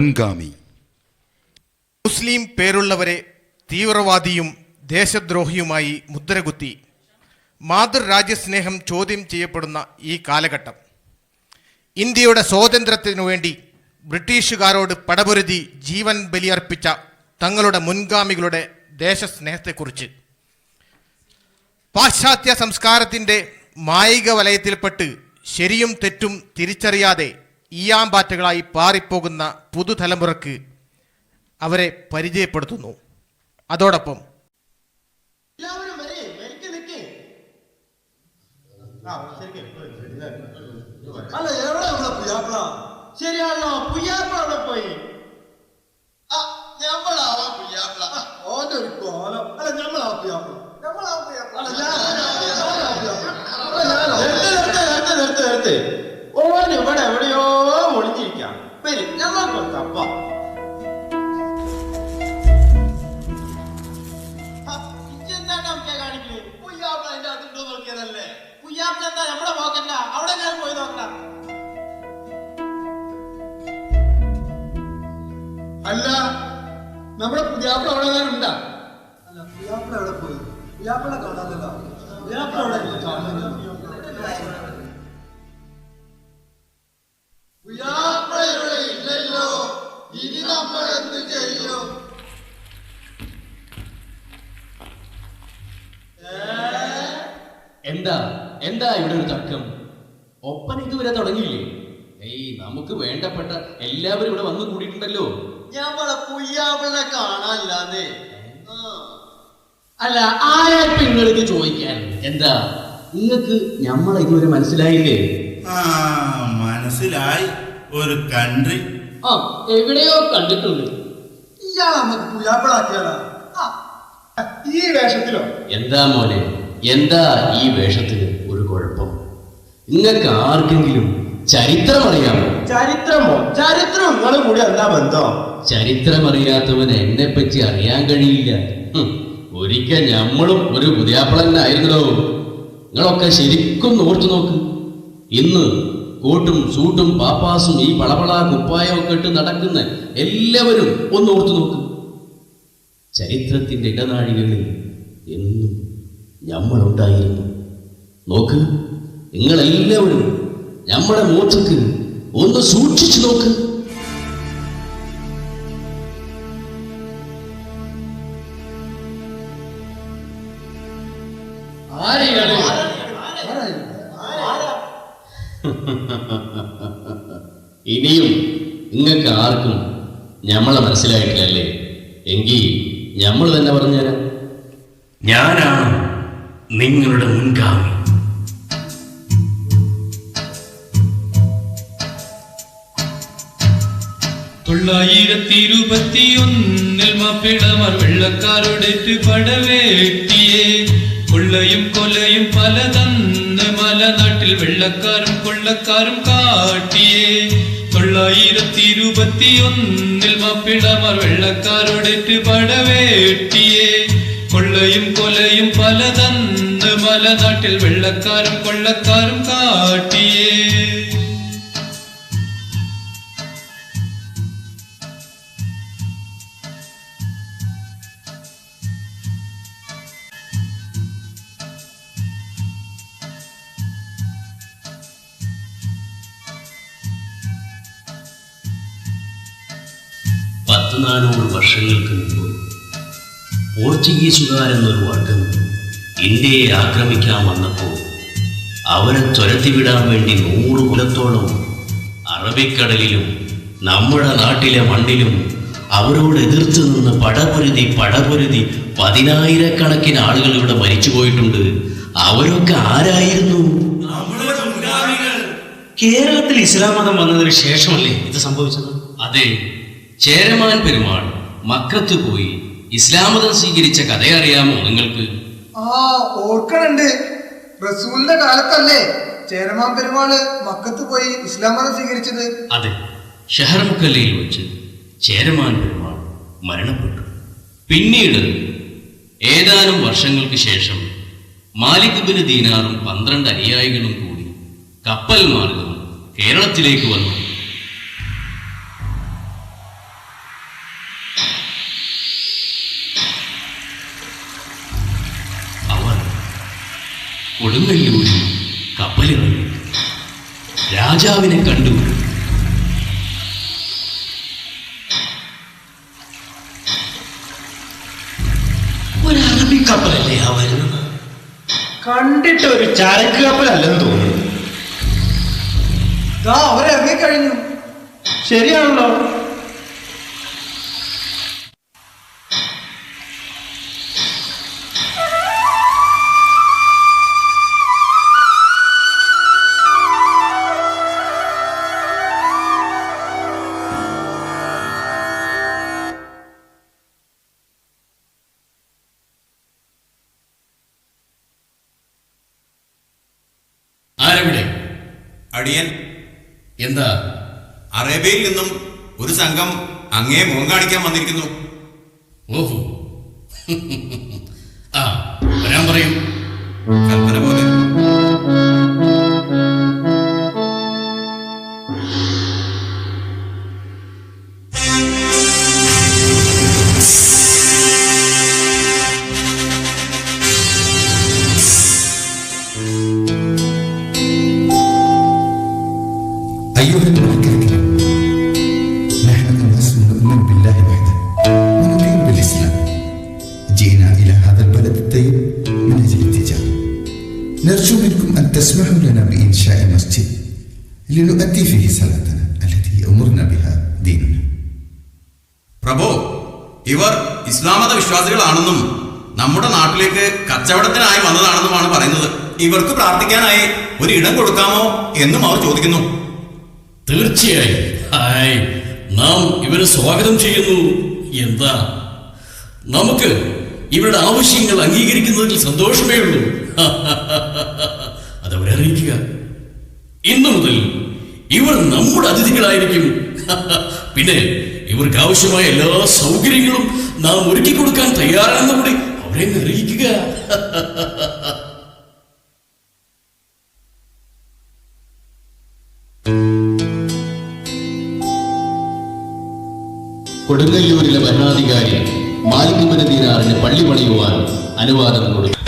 മുൻഗാമി. മുസ്ലിം പേരുള്ളവരെ തീവ്രവാദിയും ദേശദ്രോഹിയുമായി മുദ്രകുത്തി മാതൃരാജ്യസ്നേഹം ചോദ്യം ചെയ്യപ്പെടുന്ന ഈ കാലഘട്ടം, ഇന്ത്യയുടെ സ്വാതന്ത്ര്യത്തിനു വേണ്ടി ബ്രിട്ടീഷുകാരോട് പടപൊരുതി ജീവൻ ബലിയർപ്പിച്ച തങ്ങളുടെ മുൻഗാമികളുടെ ദേശസ്നേഹത്തെക്കുറിച്ച്, പാശ്ചാത്യ സംസ്കാരത്തിൻ്റെ മായിക വലയത്തിൽപ്പെട്ട് ശരിയും തെറ്റും തിരിച്ചറിയാതെ ഈയാമ്പാറ്റകളായി പാറിപ്പോകുന്ന പുതുതലമുറക്ക് അവരെ പരിചയപ്പെടുത്തുന്നു. അതോടൊപ്പം ശരിയാണല്ലോ, പുയ്യാപ്പ അവിടെ പോയി. ഓന്റെ ഒരു കോലം. അല്ല, ഞമ്മളാ പുയ്യാപ്പ. ഓൻ ഇവിടെ എവിടെയോ ഒളിഞ്ഞിരിക്കാം. വരും, ഞമ്മൾക്കൊരു തപ്പ. കാണിക്കല് പുയ്യാപ്പ അതിന്റെ അതുണ്ടോ നോക്കിയതല്ലേ? പുയ്യാപ്പ എന്താ നമ്മളെ പോക്കല്ല, അവിടെ ഞാൻ പോയി നോക്കാം. അല്ല, നമ്മുടെ പുതിയാപ്പിള അവിടെ ഉണ്ടാ? അല്ല, പുയ്യാപ്പിള എവിടെ പോയി? പുയ്യാപ്പിള കാണാനല്ലോ. പുയ്യാപ്പിള അവിടെ ഇല്ലല്ലോ. ഇനി നമ്മൾ എന്ത് ചെയ്യും? എന്താ എന്താ ഇവിടെ ഒരു തർക്കം? ഒപ്പന ഇതുവരെ തുടങ്ങിയില്ലേ? നമുക്ക് വേണ്ടപ്പെട്ട എല്ലാവരും ഇവിടെ വന്നു കൂടിയിട്ടുണ്ടല്ലോ. ഞമ്മളെ പുയ്യാപ്പിളെ കാണാനില്ലാന്നേ. അല്ല, ആരായിപ്പോ നിങ്ങൾക്ക് ചോദിക്കാൻ? എന്താ നിങ്ങൾക്ക് നമ്മളെ ഇതുവരെ മനസ്സിലായില്ലേ? മനസ്സിലായി. ഒരു കൺട്രി എവിടെയോ കണ്ടിട്ടുണ്ട്. ഇയാളെ നമുക്ക് പുയ്യാപ്പിളാക്കിയാലോ? ഈ വേഷത്തിലോ? എന്താ മോനെ, എന്താ ഈ വേഷത്തിന് ഒരു കുഴപ്പം? നിങ്ങൾക്ക് ആർക്കെങ്കിലും ചരിത്രം അറിയാമോ? ചരിത്രമോ? ചരിത്രം നിങ്ങളും കൂടി എന്താ ബന്ധം? ചരിത്രം അറിയാത്തവന് എന്നെ പറ്റി അറിയാൻ കഴിയില്ല. ഒരിക്കൽ ഞമ്മളും ഒരു പുതിയാപ്പിളന്നായിരുന്നല്ലോ. നിങ്ങളൊക്കെ ശരിക്കും ഓർത്തു നോക്ക്. ഇന്ന് കോട്ടും സൂട്ടും പാപ്പാസും ഈ പളപള കുപ്പായമൊക്കെ ഇട്ട് നടക്കുന്ന എല്ലാവരും ഒന്ന് ഓർത്തു നോക്ക്. ചരിത്രത്തിന്റെ ഇടനാഴികളിൽ എന്നും ഞമ്മളുണ്ടായിരുന്നു. നോക്ക്, നിങ്ങളെല്ലാവരും നമ്മുടെ മോച്ചക്ക് ഒന്ന് സൂക്ഷിച്ചു നോക്ക്. ഇനിയും നിങ്ങൾക്ക് ആർക്കും ഞമ്മളെ മനസ്സിലായിട്ടില്ലല്ലേ? എങ്കിൽ ഞമ്മൾ തന്നെ പറഞ്ഞുതരാം. ഞാനാണ് നിങ്ങളുടെ മുൻഗാമി. മാപ്പിളമാർ വെള്ളക്കാരോടേറ്റ് പടവേട്ടിയെ, കൊള്ളയും കൊലയും പലതന്ന് മലനാട്ടിൽ വെള്ളക്കാരും കൊള്ളക്കാരും കാട്ടിയേ. 921 മാപ്പിളമാർ വെള്ളക്കാരോടേറ്റ് പടവേട്ടിയെ, കൊള്ളയും കൊലയും പലതന്ന് മലനാട്ടിൽ വെള്ളക്കാരും കൊള്ളക്കാരും കാട്ടിയേ. പത്ത് 400 വർഷങ്ങൾക്ക് മുമ്പ് പോർച്ചുഗീസുകാരെന്നൊരു വർഗം ഇന്ത്യയെ ആക്രമിക്കാൻ വന്നപ്പോൾ അവരെ തുരത്തിവിടാൻ വേണ്ടി 100 കൊല്ലത്തോളം അറബിക്കടലിലും നമ്മുടെ നാട്ടിലെ മണ്ണിലും അവരോട് എതിർത്ത് നിന്ന് പടപൊരുതി 10,000-കണക്കിന് ആളുകൾ ഇവിടെ മരിച്ചു പോയിട്ടുണ്ട്. അവരൊക്കെ ആരായിരുന്നു? കേരളത്തിൽ ഇസ്ലാം മതം വന്നതിന് ശേഷമല്ലേ ഇത് സംഭവിച്ചത്? അതെ, ചേരമാൻ പെരുമാൾ മക്കത്ത് പോയി ഇസ്ലാം മതം സ്വീകരിച്ച കഥ അറിയാമോ നിങ്ങൾക്ക്? ഓർക്കണുണ്ട്. റസൂലിന്റെ കാലത്തല്ലേ ചേരമാൻ പെരുമാള് മക്കത്ത് പോയി ഇസ്ലാം മതം സ്വീകരിച്ചത്? അതെ, ഷഹർ മുക്കല്ലയിൽ വെച്ച് ചേരമാൻ പെരുമാൾ മരണപ്പെട്ടു. പിന്നീട് ഏതാനും വർഷങ്ങൾക്ക് ശേഷം മാലിക് ബിൻ ദീനാറും 12 അനുയായികളും കൂടി കപ്പൽ മാർഗം കേരളത്തിലേക്ക് വന്നു. കൊടുങ്ങല്ലൂരിൽ കപ്പലിറങ്ങി. രാജാവിനെ കണ്ടു. ഒരു അറബി കപ്പലല്ലേ ആ വരുന്നത്? കണ്ടിട്ട് ഒരു ചരക്ക് കപ്പലല്ലെന്ന് തോന്നുന്നു. അവരിറങ്ങിക്കഴിഞ്ഞു. ശരിയാണല്ലോ. ആരെവിടെ? അടിയൻ. എന്താ? അറേബ്യയിൽ നിന്നും ഒരു സംഘം അങ്ങേ മുഖം കാണിക്കാൻ വന്നിരിക്കുന്നു. ഓഹോ. ആ, വരാൻ പറയും. കൽപ്പന പോലെ. أيها الملك الكريم، نحن الناس نؤمن بالله وحده ونقيم بالإسلام. جئنا إلى هذا البلد الطيب من أجل التجارة. نرجو منكم أن تسمحوا لنا بإنشاء مسجد لنؤدي فيه صلاتنا التي أمرنا بها ديننا. പ്രഭു, ഇവർ ഇസ്ലാമത വിശ്വാസികളാണെന്നും നമ്മുടെ നാട്ടിലേക്ക് കച്ചവടത്തിനായി വന്നതാണെന്നുമാണ് പറയുന്നത്. ഇവർക്ക് പ്രാർത്ഥിക്കാനായി ഒരു ഇടം കൊടുക്കാമോ എന്നും അവർ ചോദിക്കുന്നു. തീർച്ചയായും. ഹായ്, നാം ഇവരെ സ്വാഗതം ചെയ്യുന്നു. എന്താ, നമുക്ക് ഇവരുടെ ആവശ്യങ്ങൾ അംഗീകരിക്കുന്നതിൽ സന്തോഷമേ ഉള്ളൂ. അതവരെ അറിയിക്കുക. ഇന്നു മുതൽ ഇവർ നമ്മുടെ അതിഥികളായിരിക്കും. പിന്നെ ഇവർക്ക് ആവശ്യമായ എല്ലാ സൗകര്യങ്ങളും നാം ഒരുക്കി കൊടുക്കാൻ തയ്യാറാണെന്ന് കൂടി അവരെ അറിയിക്കുക. കൊടുങ്ങല്ലൂരിലെ ഭരണാധികാരി മാലിക് ഇബ്നു ദീനാറിന് പള്ളി പണിയുവാൻ അനുവാദം കൊടുത്തു.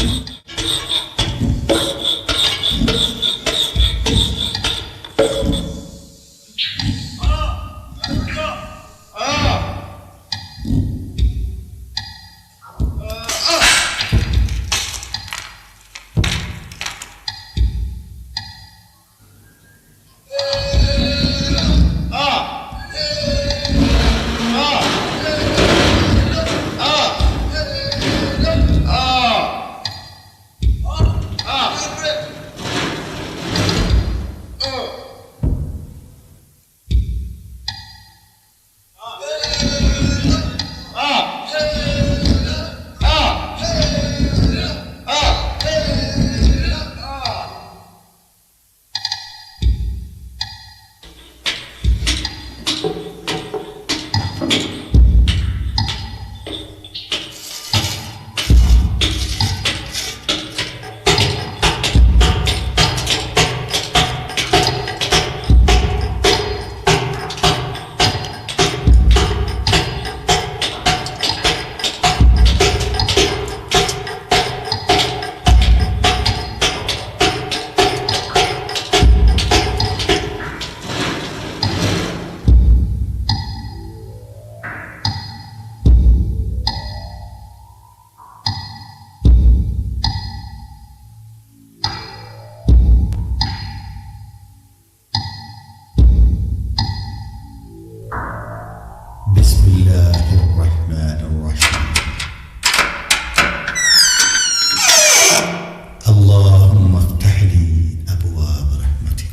بسم الله الرحمن الرحيم. اللهم افتح لي أبواب رحمتك.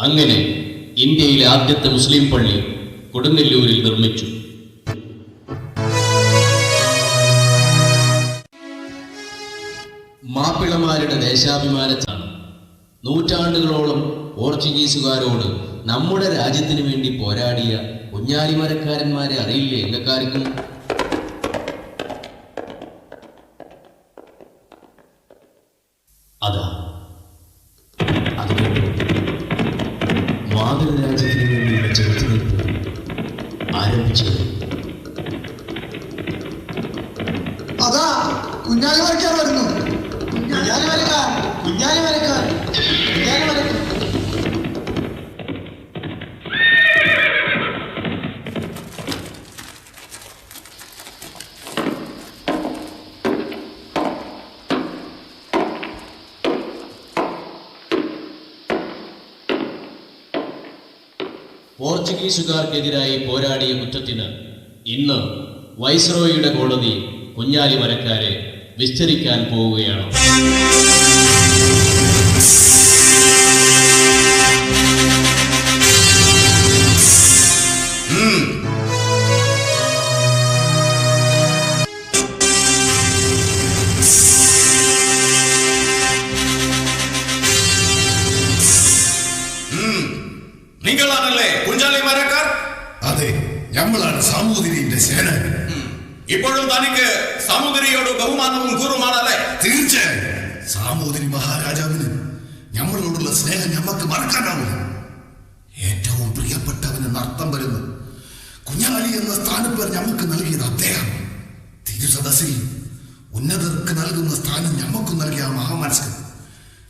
അങ്ങനെ ഇന്ത്യയിലെ ആദ്യത്തെ മുസ്ലിം പള്ളി കൊടുങ്ങല്ലൂരിൽ നിർമ്മിച്ചു. മാപ്പിളമാരുടെ ദേശാഭിമാനത്താണ്. നൂറ്റാണ്ടുകളോളം പോർച്ചുഗീസുകാരോട് നമ്മുടെ രാജ്യത്തിന് വേണ്ടി പോരാടിയ കുഞ്ഞാലിമരക്കാരന്മാരെ അറിയില്ലേ എങ്ങക്കാർക്കും? അതാ അതുകൊണ്ട് മാതൃരാജ്യത്തിന് വേണ്ടിയുള്ള ചെറുത്തുനിൽപ്പ് ആരംഭിച്ചത്. അതാ കുഞ്ഞാലി വരയ്ക്കാൻ വരുന്നു. കുഞ്ഞാലി വരയ്ക്കാൻ, കുഞ്ഞാലി വരയ്ക്കാൻ, കുഞ്ഞാലി വരയ്ക്കാൻ. പോർച്ചുഗീസുകാർക്കെതിരായി പോരാടിയ കുറ്റത്തിന് ഇന്ന് വൈസ്രോയിയുടെ കോടതി കുഞ്ഞാലിമരക്കാരെ വിസ്തരിക്കാൻ പോവുകയാണ്. നിങ്ങളാണല്ലേ കുഞ്ഞാലിമരക്കാർ? അതെ, ഞമ്മളാണ് സാമൂതിരിന്റെ സേന. ഇപ്പോഴും തനിക്ക് സാമൂതിരിയോട് ബഹുമാനവും കൂറുമാണല്ലേ? തീർച്ചയായും. സാമൂതിരി മഹാരാജാവിന് ഞമ്മളോടുള്ള സ്നേഹം ഞമ്മക്ക് മറക്കാനാവില്ല. ഏറ്റവും പ്രിയപ്പെട്ടവന് നർത്തം വരുന്നു കുഞ്ഞാലി എന്ന സ്ഥാനപ്പേർ ഞമ്മക്ക് നൽകിയത് അദ്ദേഹം. തിരുസദസ്സിൽ ഉന്നതർക്ക് നൽകുന്ന സ്ഥാനം ഞമ്മക്ക് നൽകിയ ആ മഹാമനസ്കൻ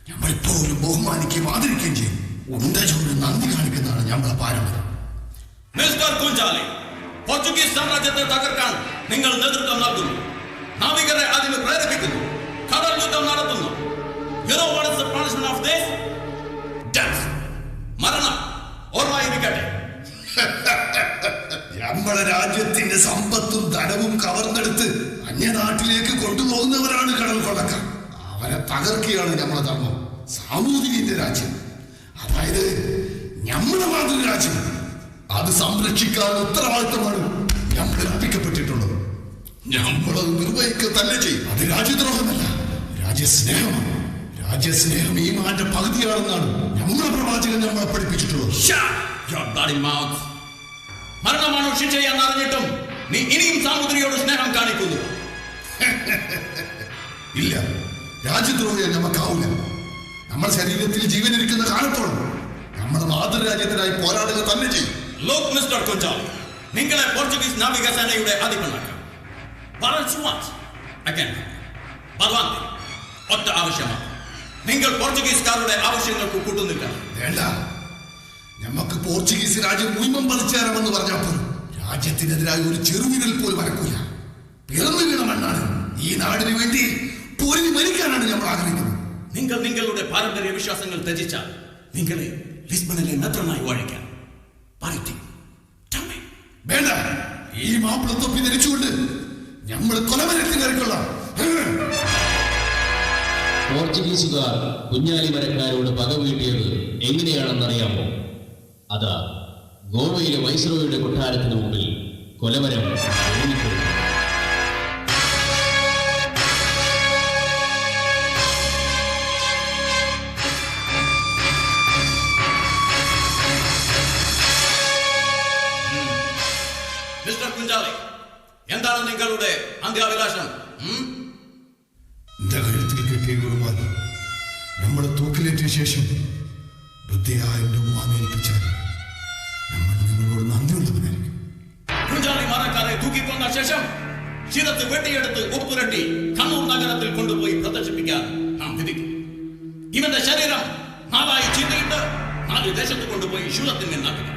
ഞമ്മളിപ്പോഴും ബഹുമാനിക്കുകയും ആദരിക്കുകയും ചെയ്യും. ഉണ്ടചോട് നന്ദി കാണിക്കുന്നതാണ് ഞമ്മളെ പാരമ്പര്യം. മിസ്റ്റർ കുഞ്ചാലി, പോർച്ചുഗീസ് സാമ്രാജ്യത്തെ തകർക്കാൻ നിങ്ങൾ നേതൃത്വം നൽകുന്നു, നാവികരെ അതിന് പ്രേരിപ്പിക്കുന്നു, കടൽ യുദ്ധം നടത്തുന്നു. You know what is the punishment of this? Death. മരണം. ഓർമ്മയിരിക്കട്ടെ. നമ്മളെ രാജ്യത്തിന്റെ സമ്പത്തും ധനവും കവർന്നെടുത്ത് അന്യനാട്ടിലേക്ക് കൊണ്ടുപോകുന്നവരാണ് കടൽ കൊള്ളക്കാർ. അവരെ തകർക്കുകയാണ് നമ്മളെ ധർമ്മം. സാമൂതിരിന്റെ രാജ്യം, അതായത് നമ്മുടെ മാതൃരാജ്യം, അത് സംരക്ഷിക്കാനുള്ള ഉത്തരവാദിത്തമാണ് നമ്മൾ ഏൽപ്പിക്കപ്പെട്ടിട്ടുള്ളത്. നമ്മളത് നിർവഹിക്കുക തന്നെ ചെയ്യും. അത് രാജ്യദ്രോഹമല്ല, രാജ്യസ്നേഹമാണ്. രാജ്യസ്നേഹം ഈ മാന്റെ പകുതിയാണെന്നാണ് നമ്മുടെ പ്രവാചകൻ നമ്മളെ പഠിപ്പിച്ചിട്ടുള്ളത്. മരണമാണോ ശിക്ഷയെന്ന് അറിഞ്ഞിട്ടും നീ ഇനിയും സാമൂതിരിയോട് സ്നേഹം കാണിക്കുന്നു? ഇല്ല, രാജ്യദ്രോഹിയെ നമുക്കാവില്ല. നമ്മുടെ ശരീരത്തിൽ ജീവനിരിക്കുന്ന കാലത്തോളം നമ്മുടെ മാതൃരാജ്യത്തിനായി പോരാടുക തന്നെ ചെയ്യും. ലോക് മിസ്റ്റർ കുഞ്ചാലി, നിങ്ങളെ പോർച്ചുഗീസ് നാവികസേനയുടെ അധിപനാക്കാം. ഒറ്റ ആവശ്യമാണ്, നിങ്ങൾ പോർച്ചുഗീസുകാരുടെ ആവശ്യങ്ങൾക്ക് കൂട്ടുന്നില്ല. വേണ്ട, നമുക്ക് പോർച്ചുഗീസ് രാജ്യം മുഴുവൻ പതിച്ചേരാമെന്ന് പറഞ്ഞപ്പോൾ രാജ്യത്തിനെതിരായി ഒരു ചെറുവിരൽ പോലും അനക്കൂല. പിറന്നു വീണ മണ്ണാണ്. ഈ നാടിന് വേണ്ടി പൊരിഞ്ഞു മരിക്കാനാണ് നമ്മൾ ആഗ്രഹിക്കുന്നത്. നിങ്ങൾ നിങ്ങളുടെ പാരമ്പര്യ വിശ്വാസങ്ങൾ ത്യജിച്ചാൽ നിങ്ങളെ ലിസ്ബണിലെ മെത്രനായി വാഴിക്കാൻ വേണ്ട. ഈ മാപ്പിളത്തൊപ്പി ധരിച്ചുകൊണ്ട് നമ്മൾ കൊലമരത്തിൽ കയറിക്കൊള്ളാം. പോർച്ചുഗീസുകാർ കുഞ്ഞാലിമരക്കാരോട് പകവീട്ടിയത് എങ്ങനെയാണെന്നറിയാമോ? അതാ ഗോവയിലെ വൈസ്രോയുടെ കൊട്ടാരത്തിന് മുമ്പിൽ കൊലമരം ഒരുങ്ങിക്കൊടുത്തു. മിസ്റ്റർ കുഞ്ചാലി, എന്താണ് നിങ്ങളുടെ അന്ത്യാഭിലാഷം? എന്റെ കഴുത്തിൽ കിട്ടിയ കുറുമാൻ നമ്മളെ തൂക്കിലേറ്റിയ ശേഷം വൃത്തിയായ എന്റെ ഉമ്മാനേൽപ്പിച്ചാൽ നമ്മൾ നിങ്ങളോട് നന്ദിയുള്ളവനായിരിക്കും. കുഞ്ചാലി മരക്കാരെ തൂക്കിക്കൊന്ന ശേഷം ശിരത്ത് വെട്ടിയെടുത്ത് ഉപ്പുരട്ടി കണ്ണൂർ നഗരത്തിൽ കൊണ്ടുപോയി പ്രദർശിപ്പിക്കാൻ നാം വിധിക്കും. ഇവന്റെ ശരീരം 4 ചീന്തയിട്ട് 4 ദേശത്ത് കൊണ്ടുപോയി ശൂലത്തിന് നാട്ടുക.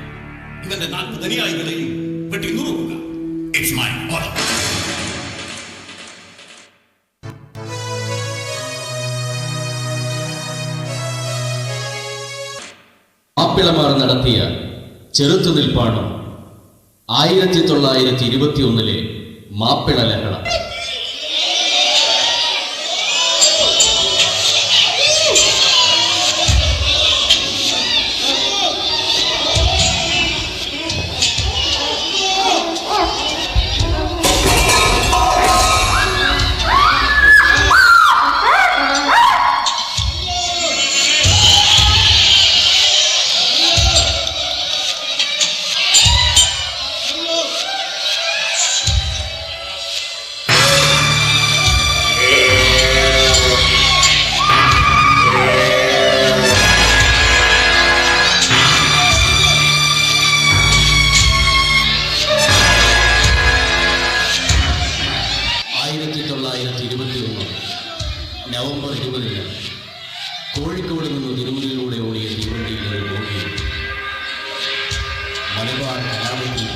ഇവന്റെ 40 അനുയായികളെയും വെട്ടി നുറുക്കുക. It's my order. മാപ്പിളമാർ നടത്തിയ ചെറുത്തുനിൽപ്പാണ് 1921 മാപ്പിള ലഹള.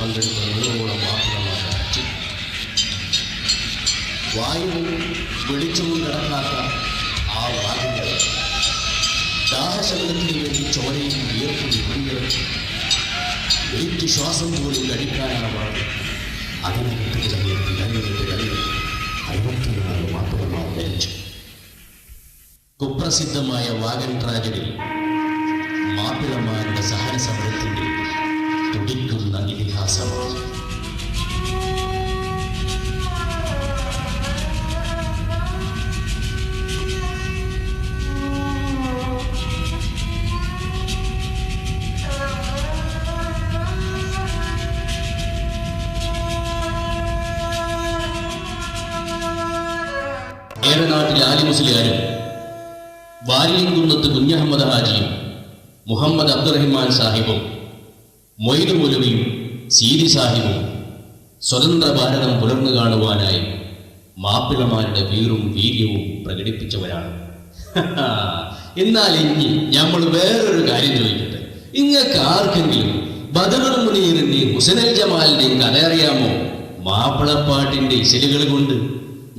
പങ്കെടുത്ത 100ഓളം മാപ്പിളമാർ അടച്ചു. വായുവും വെളിച്ചവും കിടക്കാത്ത ആ വാഗുകൾ ദാഹശകലത്തിന് വേണ്ടി ചോരയും വിയർപ്പും മുന്നിറക്കി വെയിറ്റ് ശ്വാസം പോലും കഴിക്കാനാവാതെ അതിനകത്ത് കിടന്നിട്ട് 54 മാപ്പിളമാർ മരിച്ചു. കുപ്രസിദ്ധമായ വാഗൻ ട്രാജഡി മാപ്പിളമാരുടെ സഹന സമരത്തിന്റെ തുടിക്കുന്ന ഇതിഹാസമാണ്. ഏറനാട്ടിലെ ആലി മുസ്ലിയാരും വാരിയംകുന്നത്ത് കുഞ്ഞഹമ്മദ് ഹാജിയും മുഹമ്മദ് അബ്ദുറഹിമാൻ സാഹിബും മൊയ്തു മൗലവിയും സീതി സാഹിബും സ്വതന്ത്ര ഭാരതം പുലർന്നു കാണുവാനായി മാപ്പിളമാരുടെ വീറും വീര്യവും പ്രകടിപ്പിച്ചവരാണ്. എന്നാൽ ഇനി നമ്മൾ വേറൊരു കാര്യം ചോദിക്കട്ടെ. ഇങ്ങക്ക് ആർക്കെങ്കിലും ബദറുൽ മുനീറിന്റെയും ഹുസൈനുൽ ജമാലിന്റെയും കഥ അറിയാമോ? മാപ്പിളപ്പാട്ടിന്റെ ഇശലുകൾ കൊണ്ട്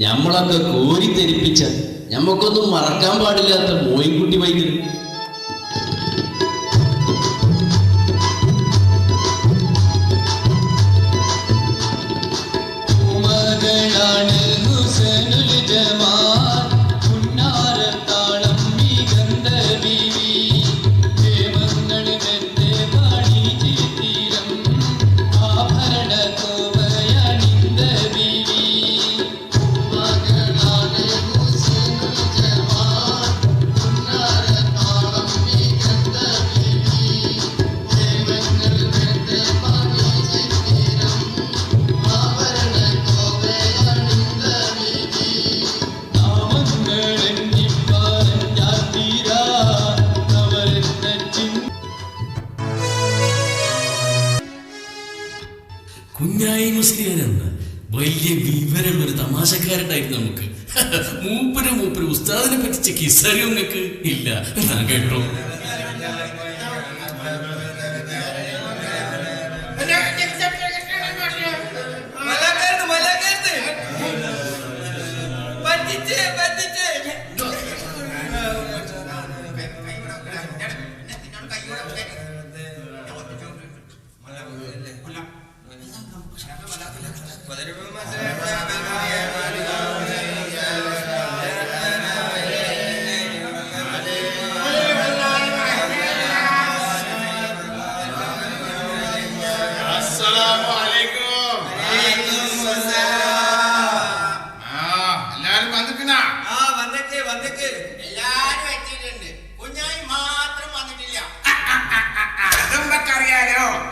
നമ്മളൊക്കെ കോരിത്തെരിപ്പിച്ച ഞമ്മക്കൊന്നും മറക്കാൻ പാടില്ലാത്ത മോയിൻകുട്ടി വൈദ്യർ. കുഞ്ഞായി മുസ്ലിയാരെന്ന വലിയ വിവരമുള്ളൊരു തമാശക്കാരുണ്ടായിരുന്നു നമുക്ക്. മൂപ്പര് ഉസ്താദിനെ പറ്റിച്ച കിസ്സറിയോ നിങ്ങൾക്ക് ഇല്ല? ഞാൻ കേട്ടോ.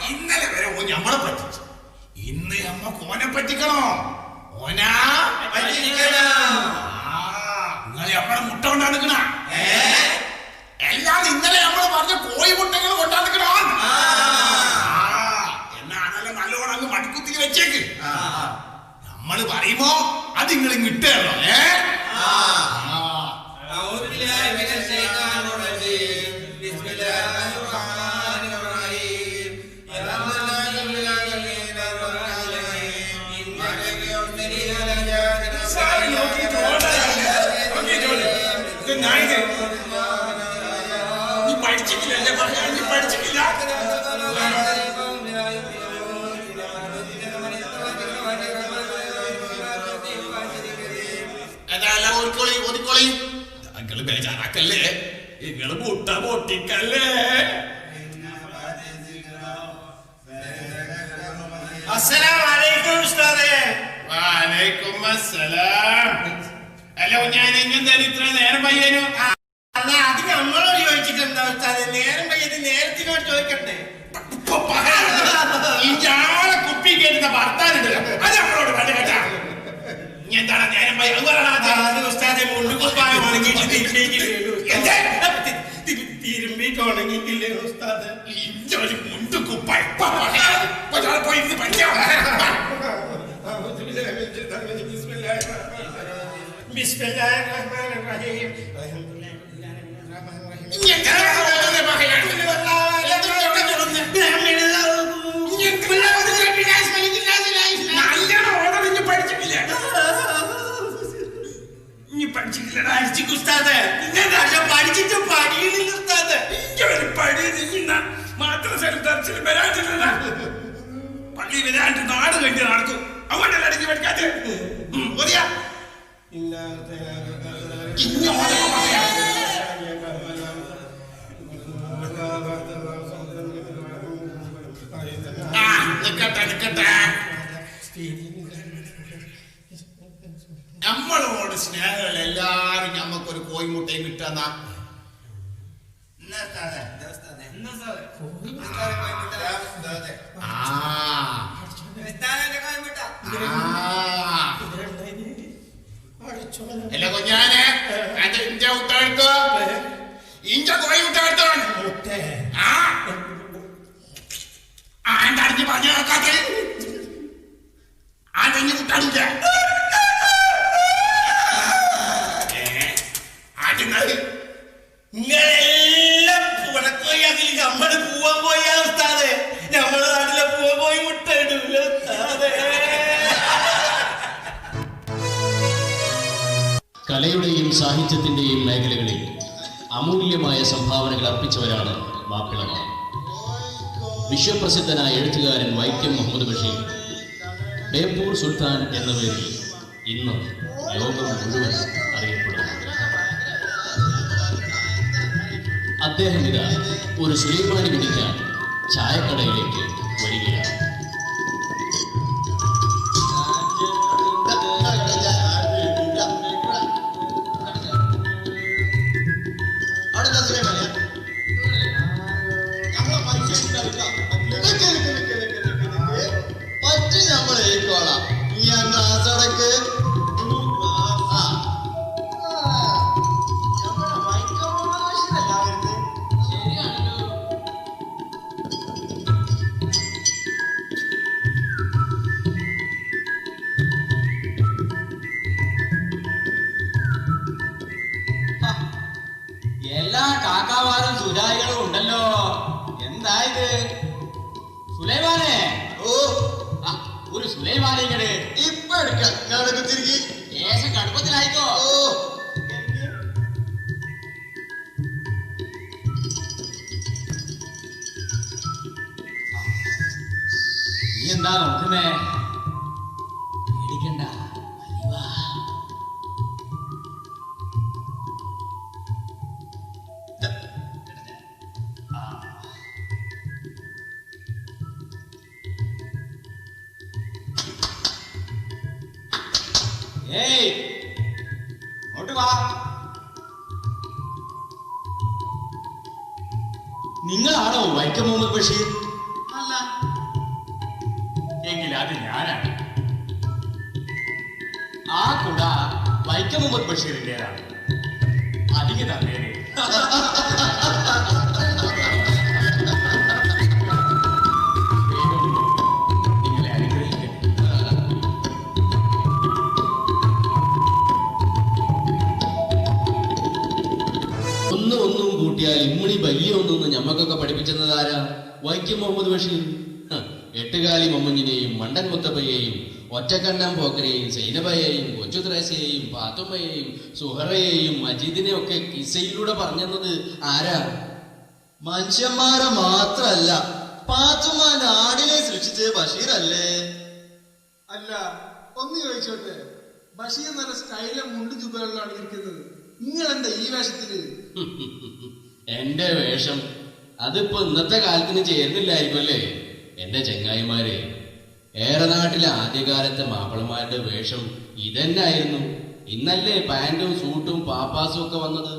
ഇന്നലെ വരെ ഓ ഞമ്മളെ പറ്റിച്ചു, ഇന്ന് നമ്മക്ക് ഓനെ പറ്റിക്കണോ? ഓനാ നിങ്ങൾ നമ്മളെ മുട്ട കൊണ്ടാണിക്കണ എല്ലാം. ഇന്നലെ നമ്മള് പറഞ്ഞ കോഴി മുട്ടകൾ കൊണ്ടാണിക്കണോ? എന്നാണല്ലോ നല്ലോണം അങ്ങ് മടിക്കുത്തി വെച്ചേക്ക്. നമ്മള് പറയുമ്പോ അത് നിങ്ങൾ ഇട്ടേറോ? നീ പഠിച്ചിട്ടില്ലല്ലേ? പറയാൻ നീ പഠിച്ചിട്ടില്ല. താങ്കള് ബേജാറാക്കല്ലേ, നിങ്ങള് മുട്ട പൊട്ടിക്കല്ലേ. അസ്സലാമലൈക്കും ഉസ്താദേ. വലൈക്കും അസ്സലാം. ഹലോ, ഞാൻ എങ്ങനെന്തായാലും ഇത്ര നേരം പയ്യനോ? അത് നമ്മളോട് ചോദിച്ചിട്ടുണ്ടാ ഉസ്താദേ? നേരം പയ്യത് നേരത്തിനോട് ചോദിക്കണ്ടേ? ഇയാളെ കുപ്പി കേട്ടുന്ന ഭർത്താനുണ്ടല്ലോ, അത് നമ്മളോട് വേണ്ട കേട്ടാ. ഇനി എന്താണ് നേരം പയ്യ? അത് ഉസ്താദെ മുണ്ടുകുപ്പായം ഉണങ്ങിയിട്ട് തിരുമ്പിട്ട് ഉണങ്ങിയിട്ടില്ലേ ഉസ്താദ്? ഇഞ്ചൊരു മുണ്ടുകുപ്പായം പോയി പഠിക്കാം. ബിസ്മില്ലാഹിർറഹ്മാനിർറഹീം. ഇനി പഠിച്ചിട്ട് പണിയില്ല ഉസ്താദേ. പണി മാത്രം പള്ളി വരാണ്ട് നാട് കഴിഞ്ഞ് നടക്കും. അവന്റെ അടിച്ച് പഠിക്കാതെ നമ്മളോട് സ്നേഹമുള്ള എല്ലാരും ഞമ്മക്കൊരു കോയിമുട്ടയും കിട്ടാന്നാ. അല്ല കുഞ്ഞാനെ ഇഞ്ച മുട്ടെടുത്തോ, ഇഞ്ച കോയി മുട്ടെടുത്തോ. എന്റെ അടുത്ത് പറഞ്ഞു നോക്കാത്ത ആ നെഞ്ഞ് മുട്ടാടില്ല. നിങ്ങളെല്ലാം പുറക്കോയാക്കി നമ്മള് പൂവാൻ പോയ ഉസ്താദേ. നമ്മളെ നാട്ടിലെ പൂവ പോയി മുട്ട ഇടൂല ഉസ്താദേ. കലയുടെയും സാഹിത്യത്തിന്റെയും മേഖലകളിൽ അമൂല്യമായ സംഭാവനകൾ അർപ്പിച്ചവരാണ് മാപ്പിളമാർ. വിശ്വപ്രസിദ്ധനായ എഴുത്തുകാരൻ വൈക്കം മുഹമ്മദ് ബഷീർ ബേപ്പൂർ സുൽത്താൻ എന്ന പേരിൽ ഇന്ന് ലോകം മുഴുവൻ അറിയപ്പെടുന്നു. അദ്ദേഹം ഇതാ ഒരു സുലൈമാനി പിടിക്കാൻ ചായക്കടയിലേക്ക് വരികയാണ്. എല്ലാ കാക്കാവാരും സുരായികളും ഉണ്ടല്ലോ. എന്തായത് സുലൈമാനെ? ഓ ഒരു സുലൈമാനെ ഇങ്ങട് ഇപ്പൊ എടുക്കാം. ദേശം കടുപ്പത്തിലായിക്കോ. നീ എന്താ നോക്കുന്നേ? പേടിക്കണ്ട. ഏയ് അങ്ങോട്ട് വാ. നിങ്ങളാണോ വൈക്കം മുഹമ്മദ് ബഷീർ? അല്ല. എങ്കിൽ അത് ഞാനാണ്. ആ കുട വൈക്കം മുഹമ്മദ് ബഷീറിന്റേതാണ്. അതിന് തന്നേനെ. നിങ്ങളെ അനുഗ്രഹിക്കട്ടെ. ഒന്നും കൂട്ടിയാൽ ഇമ്മണി വലിയ ഒന്നൊന്ന് ഞമ്മക്കൊക്കെ പഠിപ്പിച്ചതാരാ? വൈക്കം മുഹമ്മദ് ബഷീർ. എട്ടുകാലി മമ്മഞ്ഞിനെയും മണ്ടൻ മുത്തപ്പയെയും ഒറ്റക്കണ്ണാൻ പോക്കരെയും സൈനബയെയും കൊച്ചുത്രേസയെയും പാത്തുമ്മയെയും സുഹറയെയും മജീദിനെയും ഒക്കെ കിസയിലൂടെ പറഞ്ഞത് ആരാ? മനുഷ്യന്മാരെ മാത്രല്ല, പാത്തുമ്മാന്റെ ആടിനെ സൃഷ്ടിച്ചത് ബഷീർ അല്ലേ? അല്ല, ഒന്ന് ചോദിച്ചോട്ടെ, ബഷീർ നല്ല സ്റ്റൈലും മുണ്ട് ചുബകളിലാണ് ഇരിക്കുന്നത്. നിങ്ങൾ എന്താ ഈ വേഷത്തില്? എന്റെ വേഷം അതിപ്പോ ഇന്നത്തെ കാലത്തിന് ചേരുന്നില്ലായിരിക്കും അല്ലേ? എന്റെ ചെങ്ങായിമാരെ, ഏറെ നാട്ടിലെ ആദ്യകാലത്തെ മാപ്പിളമാരുടെ വേഷം ഇതന്നായിരുന്നു. ഇന്നല്ലേ പാന്റും സൂട്ടും പാപ്പാസും ഒക്കെ വന്നത്.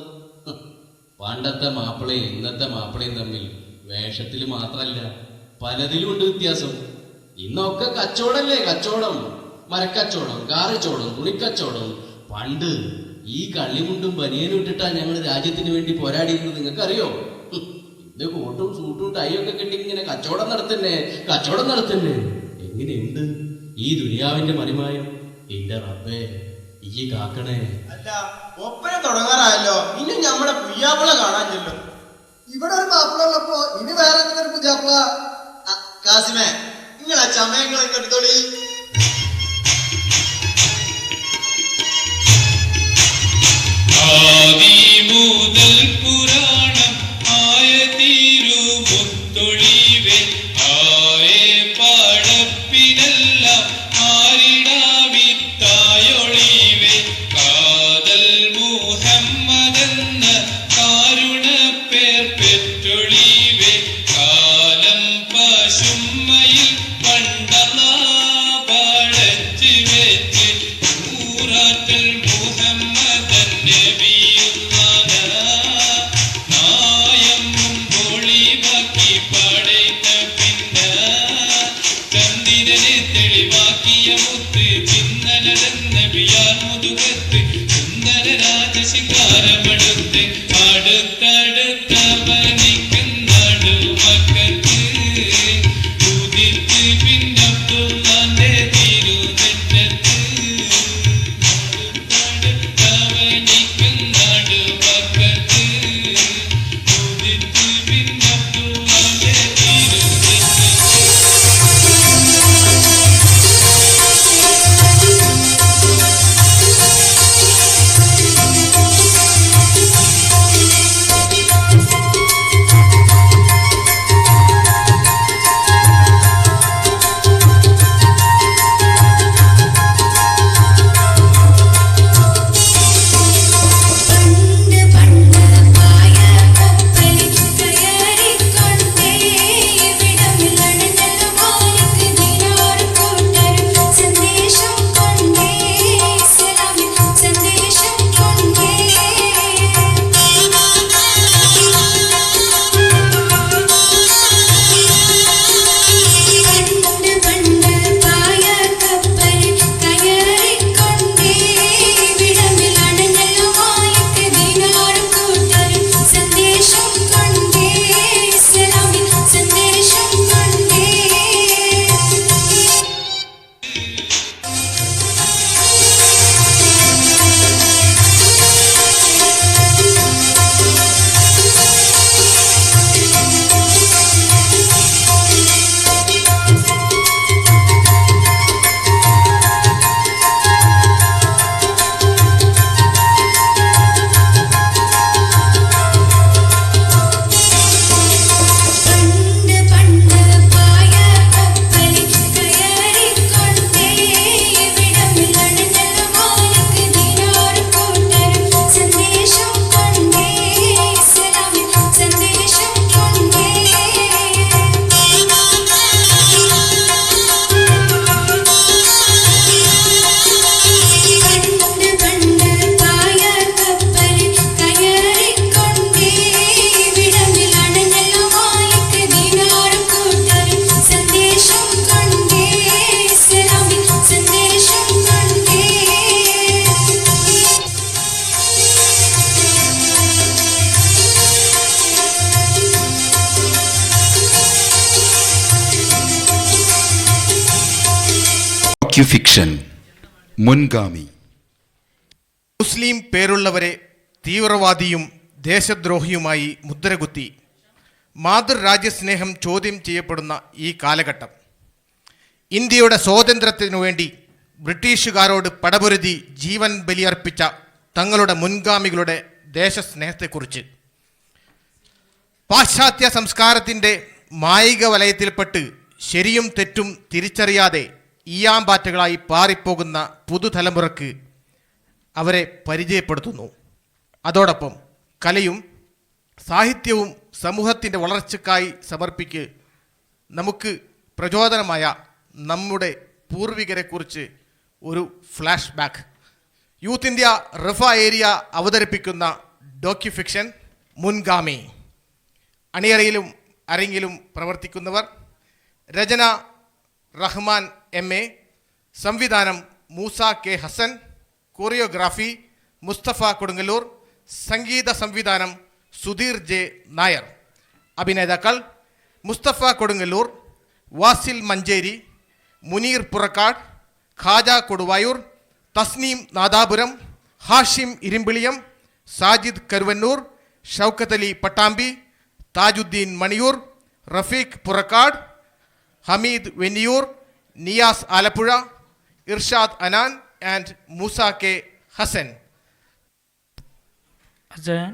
പണ്ടത്തെ മാപ്പിളയും ഇന്നത്തെ മാപ്പിളയും തമ്മിൽ വേഷത്തിൽ മാത്രല്ല പലതിലും ഉണ്ട് വ്യത്യാസം. ഇന്നൊക്കെ കച്ചവടല്ലേ, കച്ചവടം. മരക്കച്ചവടം, കാറിച്ചോടം, തുണിക്കച്ചവടം. പണ്ട് ഈ കള്ളിമുണ്ടും ബനിയനും ഇട്ടിട്ടാ ഞങ്ങൾ രാജ്യത്തിന് വേണ്ടി പോരാടിയിരുന്നത്. നിങ്ങൾക്കറിയോ? ഇന്ന് കോട്ടും സൂട്ടും ടൈയൊക്കെ കെട്ടി ഇങ്ങനെ കച്ചവടം നടത്തന്നെ. എങ്ങനെയുണ്ട് ഈ ദുനിയാവിന്റെ മറിമായം? എന്റെ റബ്ബേ, ഈ കാക്കണേ. അല്ല, ഒപ്പന തുടങ്ങാറായല്ലോ. ഇനി നമ്മുടെ പുയ്യാപ്പിള കാണാൻ ചെല്ലും. ഇവിടെ ഒരു മാപ്പിള ഉള്ളപ്പോ ഇനി വേറെ ഒരു പുതിയാപ്പിള. കാസിമേ, നിങ്ങളെ ചമയങ്ങളും കെടുത്തോളി. ആദി മുതൽ പുരാണം ആയ തീരുമുത്തൊളിവേ ആയേ പടപ്പിനെല്ലാം ആരിടാവിത്തായൊളിവേ കാതൽ മുഹമ്മദെന്ന കാരുണപ്പേർ പെറ്റൊളിവേ കാലം പശുമ്മയിൽ പണ്ടല്ലാ പടച്ച് വെച്ച് നൂറാറ്റൽ മുഹമ്മദൻ നബിയുള്ളാന നായമ്മും പൊളിവാക്കി പടയ്ത്ത പിന്നെ ചന്ദിരനെ തെളിവാക്കിയ മുത്ത് ചിന്തനടൻ നബിയാൽ മുതുകത്ത് സുന്ദര രാജശിങ്കാരമെടുത്ത് അടുത്തടുത്തവനിക്കുന്നാടു മക്കത്ത് ഉദിത്ത് പിന്നബ്ദുള്ളാന്റെ തിരുനെറ്റത്ത് അടുത്തടുത്തവനിക്കുന്നാടു മക്കത്ത് ഉദിത്ത് പിന്നബ്ദുള്ളാന്റെ തിരുനെറ്റത്ത്. പണ്ട് പണ്ട് പായ കപ്പലിൽ കയറിക്കൊണ്ടേ ഇവിടമില്ലണഞ്ഞല്ലോ മാലിക് ദിനാർ കൂട്ടരും സന്ദേശം കൊണ്ടേ സലാമിൻ സന്ദേശം കൊണ്ടേ പണ്ട് പണ്ട് പായ കപ്പലിൽ കയറിക്കൊണ്ടേ ഇവിടമില്ലണഞ്ഞല്ലോ മാലിക് ദിനാർ കൂട്ടരും സന്ദേശം കൊണ്ടേ സലാമിൻ സന്ദേശം കൊണ്ടേ പണ്ട് പണ്ട് പായ കപ്പലിൽ കയറിക്കൊണ്ടേ ഇവിടമില്ലണഞ്ഞല്ലോ മാലിക് ദിനാർ കൂട്ടരും സന്ദേശം കൊണ്ടേ സലാമിൻ സന്ദേശം കൊണ്ടേ പണ്ട് പണ്ട് പായ കപ്പലിൽ കയറിക്കൊണ്ടേ ഇവിടമില്ലണഞ്ഞല്ലോ മാലിക് ദിനാർ കൂട്ടരും സന്ദേശം കൊണ്ടേ സലാമിൻ സന്ദേശം കൊണ്ടേ ഡോക്യുഫിക്ഷൻ മുൻഗാമി. മുസ്ലിം പേരുള്ളവരെ തീവ്രവാദിയും ദേശദ്രോഹിയുമായി മുദ്രകുത്തി മാതൃരാജ്യസ്നേഹം ചോദ്യം ചെയ്യപ്പെടുന്ന ഈ കാലഘട്ടം, ഇന്ത്യയുടെ സ്വാതന്ത്ര്യത്തിനു വേണ്ടി ബ്രിട്ടീഷുകാരോട് പടപൊരുതി ജീവൻ ബലിയർപ്പിച്ച തങ്ങളുടെ മുൻഗാമികളുടെ ദേശസ്നേഹത്തെക്കുറിച്ച്, പാശ്ചാത്യ സംസ്കാരത്തിൻ്റെ മായിക വലയത്തിൽപ്പെട്ട് ശരിയും തെറ്റും തിരിച്ചറിയാതെ ഈയാമ്പാറ്റകളായി പാറിപ്പോകുന്ന പുതുതലമുറക്ക് അവരെ പരിചയപ്പെടുത്തുന്നു. അതോടൊപ്പം കലയും സാഹിത്യവും സമൂഹത്തിൻ്റെ വളർച്ചയ്ക്കായി സമർപ്പിക്ക് നമുക്ക് പ്രചോദനമായ നമ്മുടെ പൂർവികരെക്കുറിച്ച് ഒരു flash back. Youth India Riffa area അവതരിപ്പിക്കുന്ന ഡോക്യുഫിക്ഷൻ മുൻഗാമി. അണിയറയിലും അരങ്ങിലും പ്രവർത്തിക്കുന്നവർ: രചന റഹ്മാൻ MA, സംവിധാനം മൂസ K ഹസൻ, കൊറിയോഗ്രാഫി മുസ്തഫ കൊടുങ്ങല്ലൂർ, സംഗീത സംവിധാനം സുധീർ J നായർ. അഭിനേതാക്കൾ: മുസ്തഫ കൊടുങ്ങല്ലൂർ, വാസിൽ മഞ്ചേരി, മുനീർ പുറക്കാട്, ഖാജ കൊടുവായൂർ, തസ്നീം നാദാപുരം, ഹാഷിം ഇരുമ്പിളിയം, സാജിദ് കരുവന്നൂർ, ഷൗക്കത്ത് അലി പട്ടാമ്പി, താജുദ്ദീൻ മണിയൂർ, റഫീഖ് പുറക്കാട്, ഹമീദ് വെന്നിയൂർ, നിയാസ് ആലപ്പുഴ, ഇർഷാദ് അനാൻ ആൻഡ് മൂസ K ഹസൻ. അച്ഛൻ